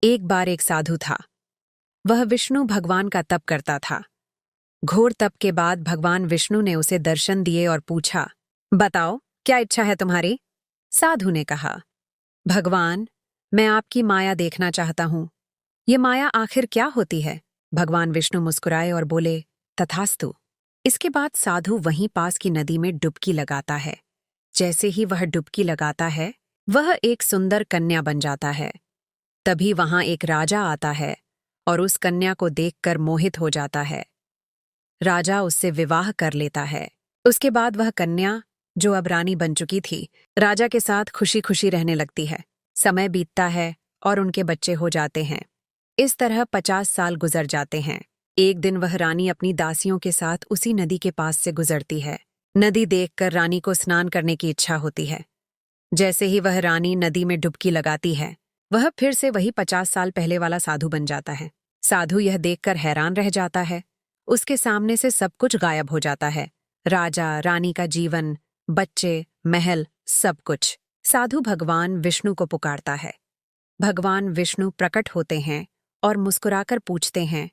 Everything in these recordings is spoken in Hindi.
एक बार एक साधु था। वह विष्णु भगवान का तप करता था। घोर तप के बाद भगवान विष्णु ने उसे दर्शन दिए और पूछा, बताओ क्या इच्छा है तुम्हारी? साधु ने कहा, भगवान, मैं आपकी माया देखना चाहता हूं। ये माया आखिर क्या होती है? भगवान विष्णु मुस्कुराए और बोले, तथास्तु। इसके बाद साधु वहीं पास की नदी में डुबकी लगाता है। जैसे ही वह डुबकी लगाता है, वह एक सुंदर कन्या बन जाता है। तभी वहां एक राजा आता है और उस कन्या को देखकर मोहित हो जाता है। राजा उससे विवाह कर लेता है। उसके बाद वह कन्या, जो अब रानी बन चुकी थी, राजा के साथ खुशी खुशी रहने लगती है। समय बीतता है और उनके बच्चे हो जाते हैं। इस तरह 50 साल गुजर जाते हैं। एक दिन वह रानी अपनी दासियों के साथ उसी नदी के पास से गुजरती है। नदी देखकर रानी को स्नान करने की इच्छा होती है। जैसे ही वह रानी नदी में डुबकी लगाती है, वह फिर से वही 50 साल पहले वाला साधु बन जाता है। साधु यह देखकर हैरान रह जाता है। उसके सामने से सब कुछ गायब हो जाता है। राजा, रानी का जीवन, बच्चे, महल, सब कुछ। साधु भगवान विष्णु को पुकारता है। भगवान विष्णु प्रकट होते हैं और मुस्कुराकर पूछते हैं,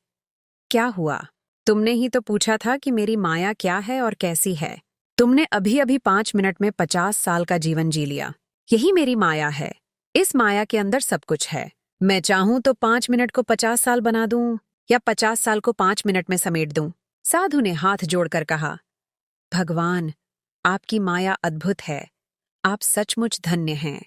क्या हुआ? तुमने ही तो पूछा था कि मेरी माया क्या है और कैसी है। तुमने अभी अभी 5 मिनट में 50 साल का जीवन जी लिया। यही मेरी माया है। इस माया के अंदर सब कुछ है। मैं चाहूं तो 5 मिनट को 50 साल बना दूं या 50 साल को 5 मिनट में समेट दूं। साधु ने हाथ जोड़कर कहा, भगवान, आपकी माया अद्भुत है। आप सचमुच धन्य हैं।